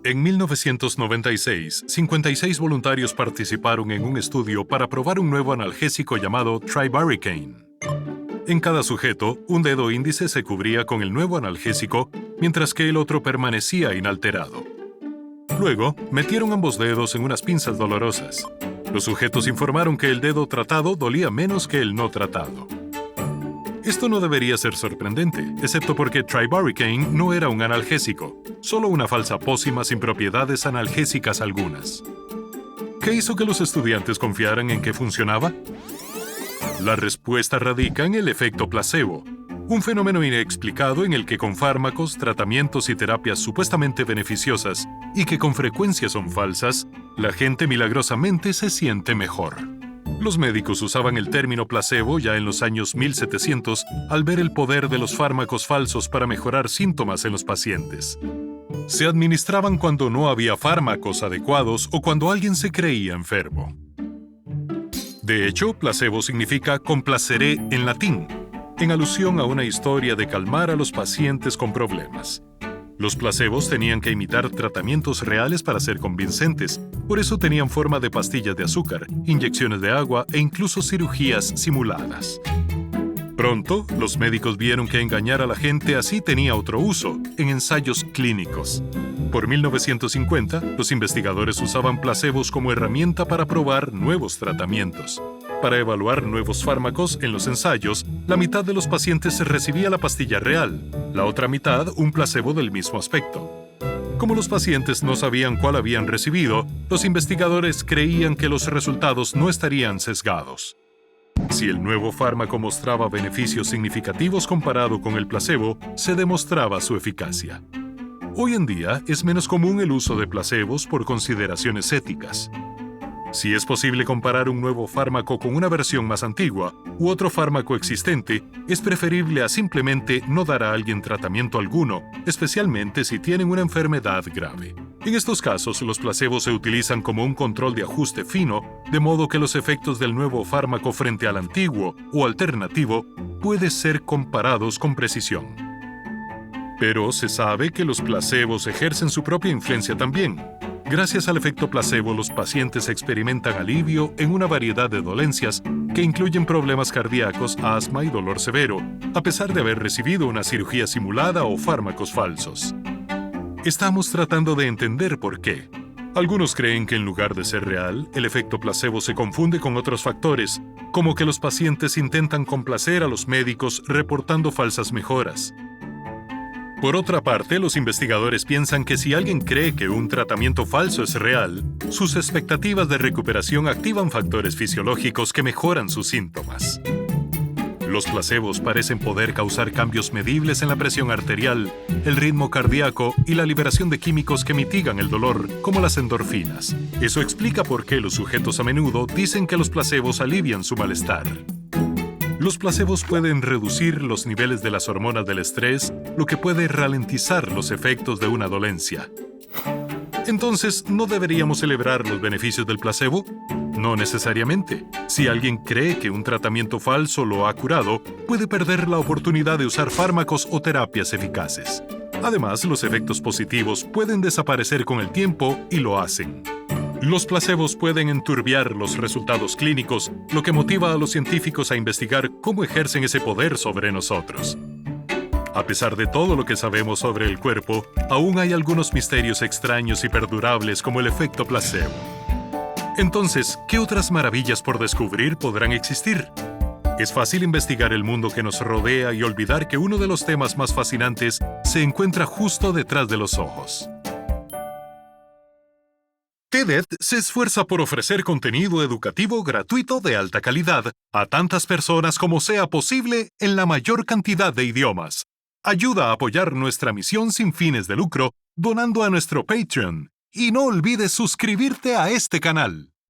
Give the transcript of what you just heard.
En 1996, 56 voluntarios participaron en un estudio para probar un nuevo analgésico llamado Tribaricaine. En cada sujeto, un dedo índice se cubría con el nuevo analgésico, mientras que el otro permanecía inalterado. Luego, metieron ambos dedos en unas pinzas dolorosas. Los sujetos informaron que el dedo tratado dolía menos que el no tratado. Esto no debería ser sorprendente, excepto porque Tribaricaine no era un analgésico, solo una falsa pócima sin propiedades analgésicas algunas. ¿Qué hizo que los estudiantes confiaran en que funcionaba? La respuesta radica en el efecto placebo, un fenómeno inexplicado en el que con fármacos, tratamientos y terapias supuestamente beneficiosas y que con frecuencia son falsas, la gente milagrosamente se siente mejor. Los médicos usaban el término placebo ya en los años 1700 al ver el poder de los fármacos falsos para mejorar síntomas en los pacientes. Se administraban cuando no había fármacos adecuados o cuando alguien se creía enfermo. De hecho, placebo significa complaceré en latín, en alusión a una historia de calmar a los pacientes con problemas. Los placebos tenían que imitar tratamientos reales para ser convincentes, por eso tenían forma de pastillas de azúcar, inyecciones de agua e incluso cirugías simuladas. Pronto, los médicos vieron que engañar a la gente así tenía otro uso, en ensayos clínicos. Por 1950, los investigadores usaban placebos como herramienta para probar nuevos tratamientos. Para evaluar nuevos fármacos en los ensayos, la mitad de los pacientes recibía la pastilla real, la otra mitad un placebo del mismo aspecto. Como los pacientes no sabían cuál habían recibido, los investigadores creían que los resultados no estarían sesgados. Si el nuevo fármaco mostraba beneficios significativos comparado con el placebo, se demostraba su eficacia. Hoy en día es menos común el uso de placebos por consideraciones éticas. Si es posible comparar un nuevo fármaco con una versión más antigua u otro fármaco existente, es preferible a simplemente no dar a alguien tratamiento alguno, especialmente si tienen una enfermedad grave. En estos casos, los placebos se utilizan como un control de ajuste fino, de modo que los efectos del nuevo fármaco frente al antiguo o alternativo pueden ser comparados con precisión. Pero se sabe que los placebos ejercen su propia influencia también. Gracias al efecto placebo, los pacientes experimentan alivio en una variedad de dolencias que incluyen problemas cardíacos, asma y dolor severo, a pesar de haber recibido una cirugía simulada o fármacos falsos. Estamos tratando de entender por qué. Algunos creen que en lugar de ser real, el efecto placebo se confunde con otros factores, como que los pacientes intentan complacer a los médicos reportando falsas mejoras. Por otra parte, los investigadores piensan que si alguien cree que un tratamiento falso es real, sus expectativas de recuperación activan factores fisiológicos que mejoran sus síntomas. Los placebos parecen poder causar cambios medibles en la presión arterial, el ritmo cardíaco y la liberación de químicos que mitigan el dolor, como las endorfinas. Eso explica por qué los sujetos a menudo dicen que los placebos alivian su malestar. Los placebos pueden reducir los niveles de las hormonas del estrés, lo que puede ralentizar los efectos de una dolencia. Entonces, ¿no deberíamos celebrar los beneficios del placebo? No necesariamente. Si alguien cree que un tratamiento falso lo ha curado, puede perder la oportunidad de usar fármacos o terapias eficaces. Además, los efectos positivos pueden desaparecer con el tiempo y lo hacen. Los placebos pueden enturbiar los resultados clínicos, lo que motiva a los científicos a investigar cómo ejercen ese poder sobre nosotros. A pesar de todo lo que sabemos sobre el cuerpo, aún hay algunos misterios extraños y perdurables como el efecto placebo. Entonces, ¿qué otras maravillas por descubrir podrán existir? Es fácil investigar el mundo que nos rodea y olvidar que uno de los temas más fascinantes se encuentra justo detrás de los ojos. TED se esfuerza por ofrecer contenido educativo gratuito de alta calidad a tantas personas como sea posible en la mayor cantidad de idiomas. Ayuda a apoyar nuestra misión sin fines de lucro donando a nuestro Patreon. Y no olvides suscribirte a este canal.